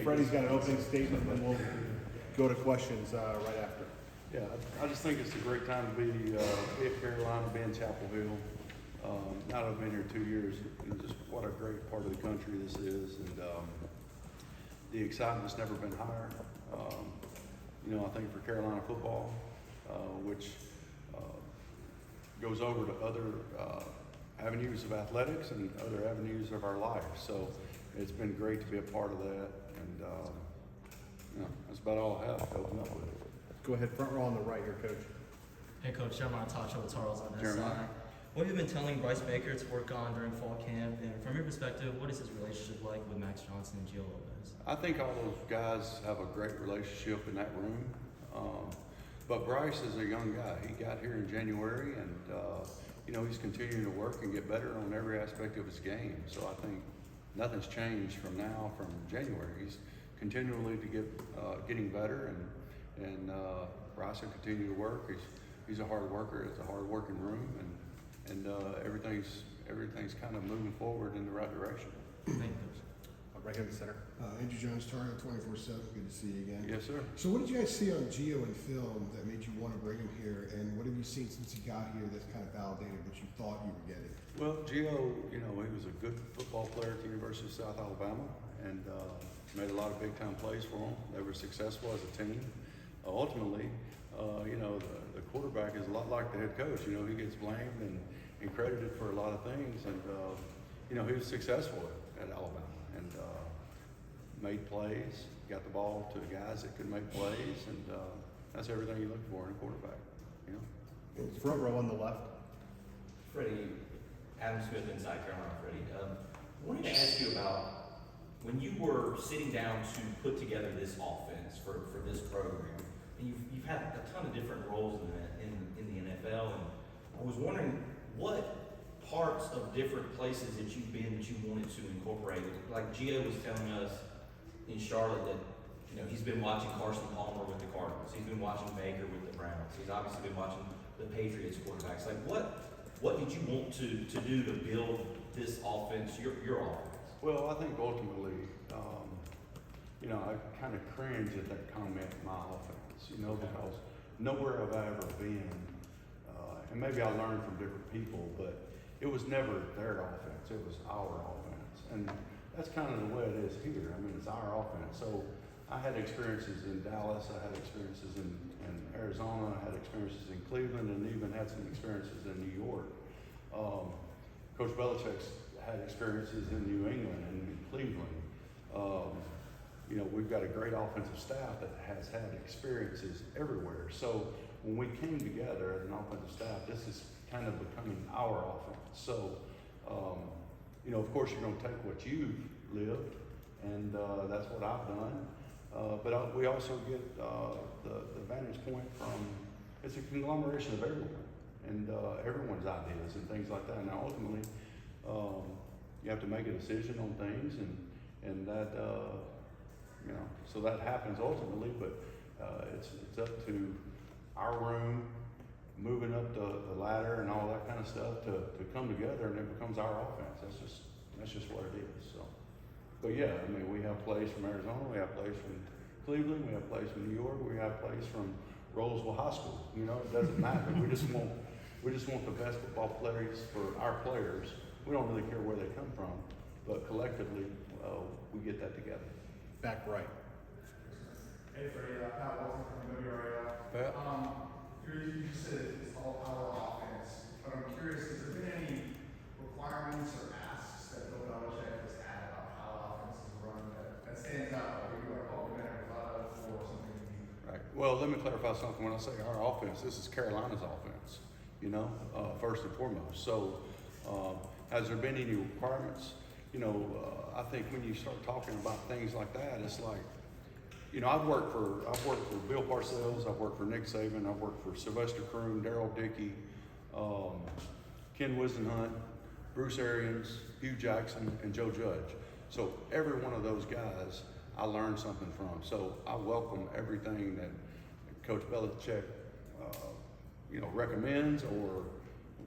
Freddie's got an opening statement, and then we'll go to questions right after. Yeah, I just think it's a great time to be at Carolina, be in Chapel Hill. Now that I've been here 2 years, just what a great part of the country this is, and the excitement's never been higher. I think for Carolina football, which goes over to other avenues of athletics and other avenues of our life. So it's been great to be a part of that, and that's about all I have to open up with. Go ahead, front row on the right here, Coach. Hey, Coach, Jeremiah Tacho with Charles on this Jeremiah. side. What have you been telling Bryce Baker to work on during fall camp? And from your perspective, what is his relationship like with Max Johnson and Gio Lopez? I think all those guys have a great relationship in that room. But Bryce is a young guy. He got here in January, and he's continuing to work and get better on every aspect of his game. So I think nothing's changed from January. He's continually getting better, and Bryce will continue to work. He's a hard worker. It's a hard working room, and everything's kind of moving forward in the right direction. Thank you, Coach. Right here in the center. Andrew Jones, Target 24/7. Good to see you again. Yes, sir. So, what did you guys see on Gio in film that made you want to bring him here? And what have you seen since he got here that's kind of validated what you thought you were getting? Well, Gio, he was a good football player at the University of South Alabama, and made a lot of big-time plays for them. They were successful as a team. Ultimately, the quarterback is a lot like the head coach. He gets blamed and credited for a lot of things, and he was successful at Alabama and made plays, got the ball to the guys that could make plays, and that's everything you look for in a quarterback. Front row on the left. Freddie, Adam Smith inside Carolina. Freddie, I wanted to ask you about when you were sitting down to put together this offense for this program, and you've had a ton of different roles in the NFL, and I was wondering what parts of different places that you've been that you wanted to incorporate. Like Gio was telling us in Charlotte that he's been watching Carson Palmer with the Cardinals. He's been watching Baker with the Browns. He's obviously been watching the Patriots quarterbacks. Like what did you want to do to build this offense, your offense? Well, I think ultimately, I kind of cringe at that comment, my offense, because nowhere have I ever been, and maybe I learned from different people, but it was never their offense, it was our offense. And that's kind of the way it is here. I mean, it's our offense. So I had experiences in Dallas, I had experiences in Arizona, I had experiences in Cleveland, and even had some experiences in New York. Coach Belichick's had experiences in New England and in Cleveland. We've got a great offensive staff that has had experiences everywhere. So when we came together as an offensive staff, this is kind of becoming our offense. So, of course, you're going to take what you've lived, and that's what I've done. But we also get the vantage point from, it's a conglomeration of everyone and everyone's ideas and things like that. Now, ultimately, you have to make a decision on things, and that, so that happens ultimately, but it's up to our room, moving up the ladder and all that kind of stuff to come together, and it becomes our offense. That's just what it is. So, but yeah, I mean, we have plays from Arizona, we have plays from Cleveland, we have plays from New York, we have plays from Rollsville High School. It doesn't matter. We just want the best football players for our players. We don't really care where they come from, but collectively, we get that together. Back right. Hey Freddie, Pat Wilson from WRAL. Pat? You said it's all power offense, but I'm curious, has there been any requirements or asks that Bill Belichick has had about how offenses run that stands out, like you are probably never thought of for something unique? Right. Well, let me clarify something. When I say our offense, this is Carolina's offense, first and foremost. So, has there been any requirements? I think when you start talking about things like that, it's like, I've worked for Bill Parcells, I've worked for Nick Saban, I've worked for Sylvester Croom, Darryl Dickey, Ken Wisenhunt, Bruce Arians, Hugh Jackson, and Joe Judge. So every one of those guys, I learned something from. So I welcome everything that Coach Belichick, recommends, or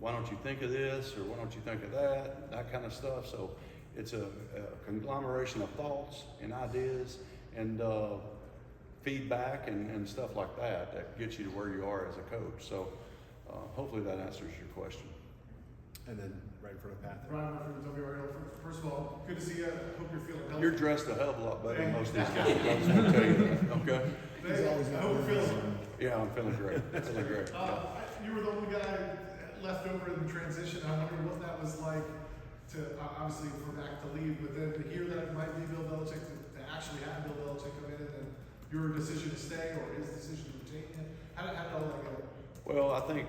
why don't you think of this, or why don't you think of that kind of stuff. So it's a conglomeration of thoughts and ideas, and feedback and stuff like that gets you to where you are as a coach. So hopefully that answers your question. And then right in front of Pat. Ryan, from WRL. First of all, good to see you. Hope you're feeling healthy. You're dressed a hell of a lot better than most of these guys. I just want to tell you that. Okay. He's always I got hope you're nerves. feeling. Yeah, I'm feeling great. Feeling great. Yeah. You were the only guy left over in the transition. I wonder what that was like to obviously for Mac to leave, but then to hear that it might be Bill Belichick, to actually have Bill Belichick come in, and your decision to stay or his decision to retain him. How did all that go? Well, I think,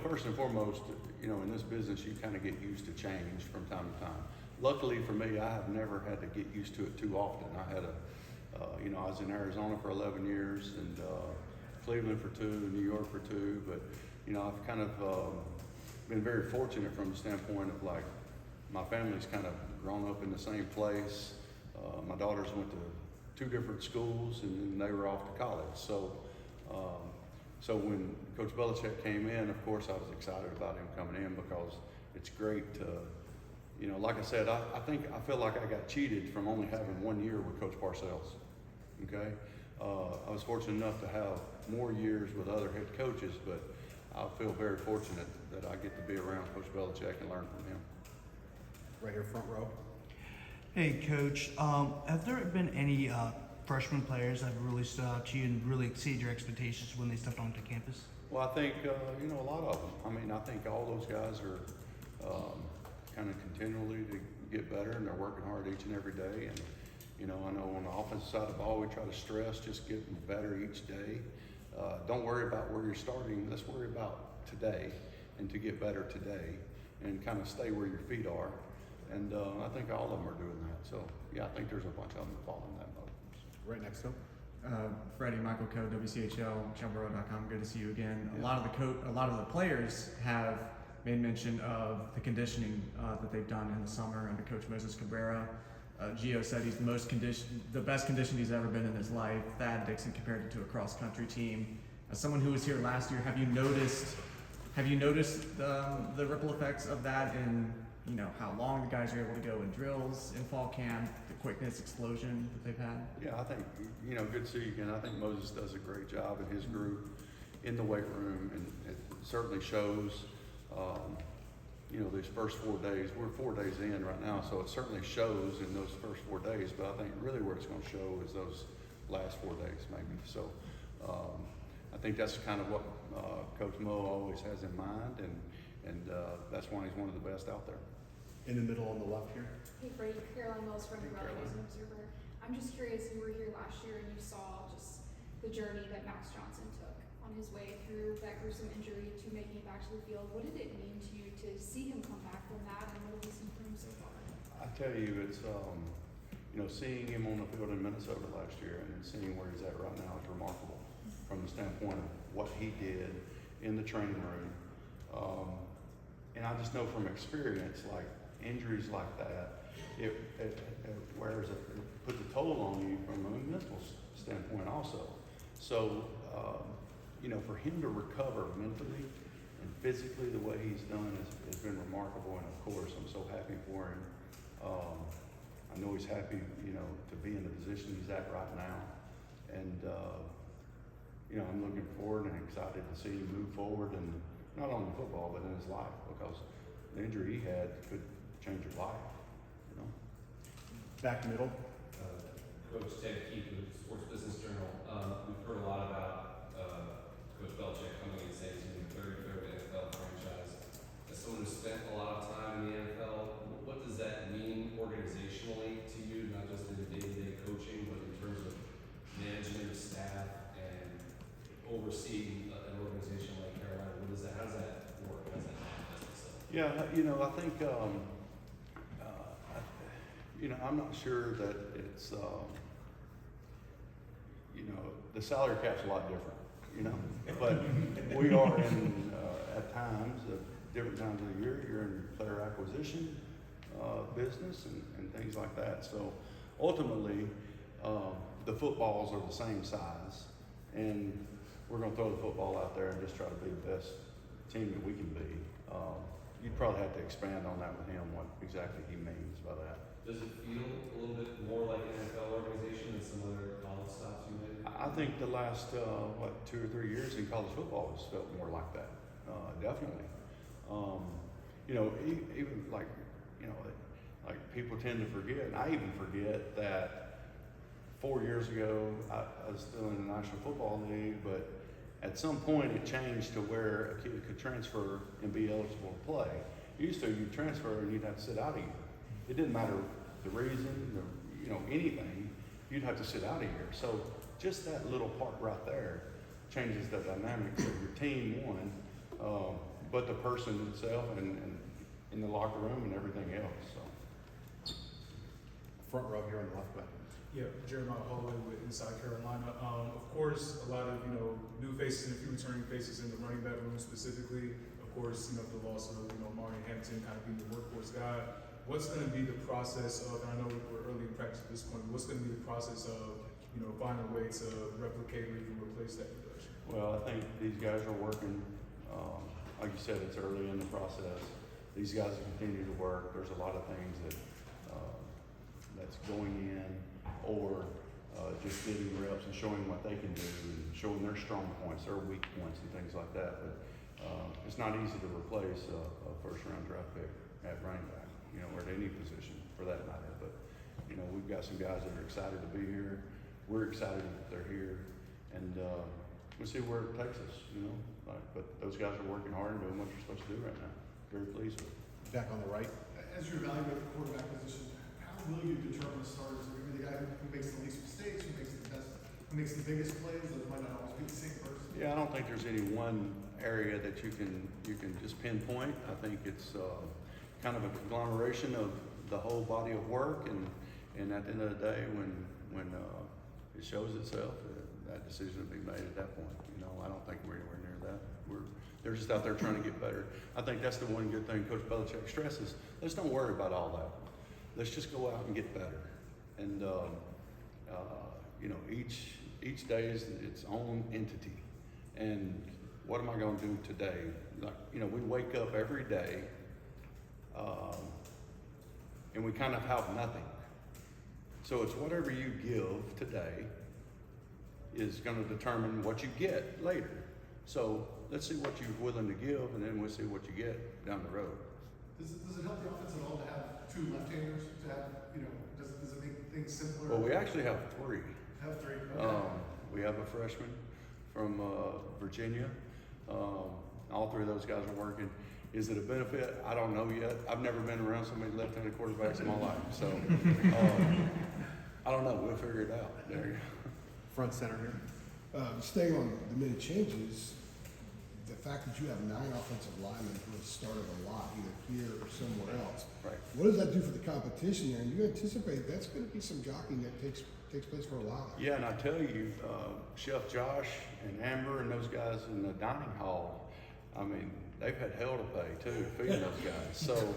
first and foremost, in this business, you kind of get used to change from time to time. Luckily for me, I have never had to get used to it too often. I had I was in Arizona for 11 years and Cleveland for 2, New York for 2, but, I've kind of been very fortunate from the standpoint of like, my family's kind of grown up in the same place. My daughters went to 2 different schools and then they were off to college. So when Coach Belichick came in, of course I was excited about him coming in because it's great to, like I said, I feel like I got cheated from only having 1 year with Coach Parcells. Okay, I was fortunate enough to have more years with other head coaches, but I feel very fortunate that I get to be around Coach Belichick and learn from him. Right here, front row. Hey, Coach. Have there been any freshman players that have really stood out to you and really exceeded your expectations when they stepped onto campus? Well, I think, a lot of them. I mean, I think all those guys are kind of continually to get better, and they're working hard each and every day. And, I know on the offensive side of the ball, we try to stress just getting better each day. Don't worry about where you're starting. Let's worry about today and to get better today and kind of stay where your feet are. And I think all of them are doing that. So, yeah, I think there's a bunch of them that fall in that mode. Right next to him. Freddie, Michael Coe, WCHL, Chamboro.com. Good to see you again. A lot of the players have made mention of the conditioning that they've done in the summer under Coach Moses Cabrera. Gio said he's the best conditioned he's ever been in his life. Thad Dixon compared it to a cross-country team. As someone who was here last year, have you noticed the ripple effects of that in how long the guys are able to go in drills in fall camp, the quickness, explosion that they've had? Yeah, I think, good to see you again. I think Moses does a great job in his group in the weight room, and it certainly shows, these first 4 days. We're 4 days in right now, so it certainly shows in those first 4 days, but I think really where it's going to show is those last 4 days maybe. So I think that's kind of what Coach Mo always has in mind, and that's why he's one of the best out there. In the middle on the left here. Hey Freddie, Caroline Mills from the Raleigh News and Observer. I'm just curious, you were here last year and you saw just the journey that Max Johnson took on his way through that gruesome injury to making it back to the field. What did it mean to you to see him come back from that, and what have you seen from him so far? I tell you, it's seeing him on the field in Minnesota last year and then seeing where he's at right now is remarkable from the standpoint of what he did in the training room. And I just know from experience, like injuries like that, it wears it puts a toll on you from a mental standpoint also. So for him to recover mentally and physically the way he's done has been remarkable, and of course I'm so happy for him. I know he's happy, to be in the position he's at right now, and I'm looking forward and excited to see him move forward, and not only football but in his life, because the injury he had could change your life. Back middle. Coach Ted Keefe with Sports Business Journal. We've heard a lot about Coach Belichick coming and saying he's going to be the third NFL franchise. As someone who's spent a lot of time in the NFL, what does that mean organizationally to you, not just in day-to-day coaching, but in terms of management of staff and overseeing an organization like Carolina? How does that work? How does that manifest itself? Yeah, I think I'm not sure that it's the salary cap's a lot different, but we are in at times, different times of the year, you're in player acquisition business and things like that. So ultimately, the footballs are the same size, and we're going to throw the football out there and just try to be the best team that we can be. You'd probably have to expand on that with him, what exactly he means by that. Does it feel a little bit more like an NFL organization than I think the last 2 or 3 years in college football has felt more like that. Definitely. Even like like people tend to forget, and I even forget that 4 years ago I was still in the National Football League, but at some point it changed to where a kid could transfer and be eligible to play. Used to, you'd transfer and you'd have to sit out a year. It didn't matter the reason, anything. You'd have to sit out a year. So just that little part right there changes the dynamics of your team, one, but the person itself and in the locker room and everything else. So. Front row here on the left back. Yeah, Jeremiah Holloway with Inside Carolina. Of course, a lot of new faces and a few returning faces in the running back room specifically. Of course, the loss of Martin Hampton kind of being the workhorse guy. What's going to be the process of? And I know we're early in practice at this point. But what's going to be the process of finding a way to replicate or even replace that production? Well, I think these guys are working. Like you said, it's early in the process. These guys continue to work. There's a lot of things that's going in, or just getting reps and showing what they can do and showing their strong points, their weak points, and things like that. But it's not easy to replace a first-round draft pick at running back, or at any position for that matter. But we've got some guys that are excited to be here. We're excited that they're here, and we'll see where it takes us. But those guys are working hard and doing what they're supposed to do right now. Very pleased with it. Back on the right. As you evaluate the quarterback position, how will you determine the starters? Are you the guy who makes the least mistakes, who makes the biggest plays? Those might not always be the same person. Yeah, I don't think there's any one area that you can just pinpoint. I think it's kind of a conglomeration of the whole body of work, and at the end of the day, when it shows itself, that decision will be made at that point. I don't think we're anywhere near that. They're just out there trying to get better. I think that's the one good thing Coach Belichick stresses. Let's don't worry about all that. Let's just go out and get better. And each day is its own entity. And what am I going to do today? We wake up every day, and we kind of have nothing. So it's whatever you give today is going to determine what you get later. So let's see what you're willing to give, and then we'll see what you get down the road. Does it help the offense at all to have two left-handers? To have, does it make things simpler? Well, we actually have three. Have three. Okay. We have a freshman from Virginia. All three of those guys are working. Is it a benefit? I don't know yet. I've never been around so many left-handed quarterbacks in my life. So I don't know. We'll figure it out. There you go. Front center here. Staying on the minute changes, the fact that you have 9 offensive linemen who have started a lot, either here or somewhere else. Right. What does that do for the competition there? And you anticipate that's going to be some jockeying that takes place for a while. Yeah, and I tell you, Chef Josh and Amber and those guys in the dining hall, I mean, they've had hell to pay too, feeding those guys. So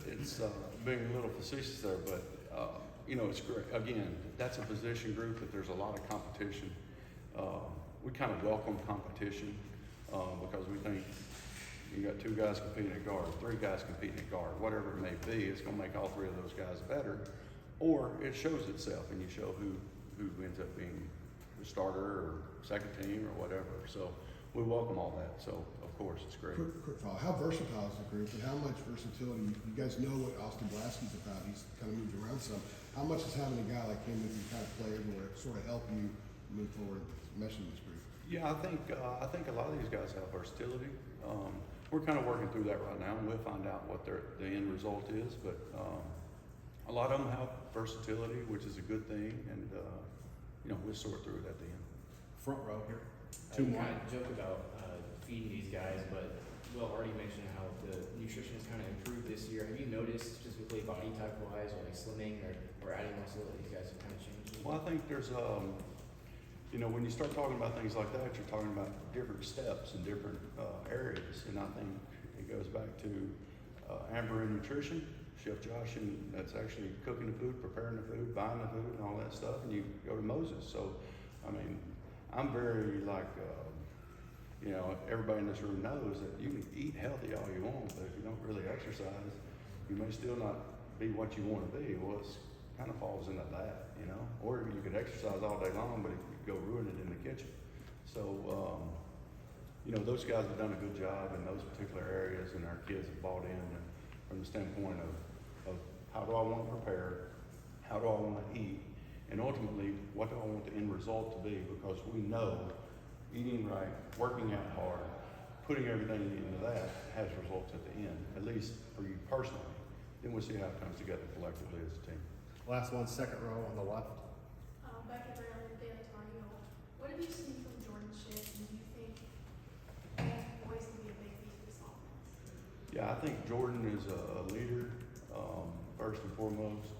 it's being a little facetious there, but it's great. Again, that's a position group that there's a lot of competition. We kind of welcome competition because we think you got 2 guys competing at guard, 3 guys competing at guard, whatever it may be. It's going to make all 3 of those guys better, or it shows itself, and you show who ends up being the starter or second team or whatever. So we welcome all that. So of course it's great. Quick follow. How versatile is the group, and how much versatility? You guys know what Austin Blaskey's about. He's kind of moved around some. How much is having a guy like him that can kind of play everywhere sort of help you move forward, meshing this group? Yeah, I think a lot of these guys have versatility. We're kind of working through that right now, and we'll find out what the end result is. But a lot of them have versatility, which is a good thing, and we'll sort through it at the end. Front row here. You kind of joke about feeding these guys, but Will already mentioned how the nutrition has kind of improved this year. Have you noticed specifically body type wise, or like slimming or adding muscle, that these guys have kind of changed? Well, I think there's when you start talking about things like that, you're talking about different steps in different areas, and I think it goes back to Amber and nutrition, Chef Josh, and that's actually cooking the food, preparing the food, buying the food, and all that stuff, and you go to Moses. So, I mean, I'm very everybody in this room knows that you can eat healthy all you want, but if you don't really exercise, you may still not be what you want to be. Well, it kind of falls into that. you know, or you could exercise all day long, but it could go ruin it in the kitchen. So, you know, those guys have done a good job in those particular areas, and our kids have bought in from the standpoint of how do I want to prepare, how do I want to eat, and ultimately, what do I want the end result to be? Because we know eating right, working out hard, putting everything into that has results at the end, at least for you personally. Then we'll see how it comes together collectively as a team. Last one, second row on the left. Becky Brown and Dan Tonio. What have you seen from Jordan Shipp, and do you think he's poised to be a big piece of this offense? Yeah, I think Jordan is a leader, first and foremost.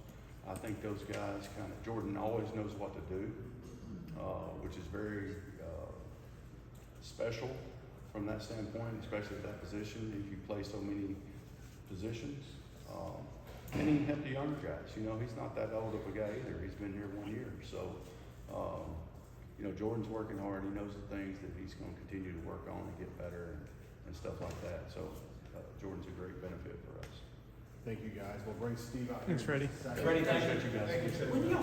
I think those guys Jordan always knows what to do, which is very special from that standpoint, especially at that position, if you play so many positions. And he can help the younger guys. You know, he's not that old of a guy either. He's been here 1 year. So, you know, Jordan's working hard. He knows the things that he's going to continue to work on and get better and stuff like that. So, Jordan's a great benefit for us. Thank you, guys. We'll bring Steve out. Thanks, here in Freddie. a second. Freddie, appreciate you guys. Thank you. When do y'all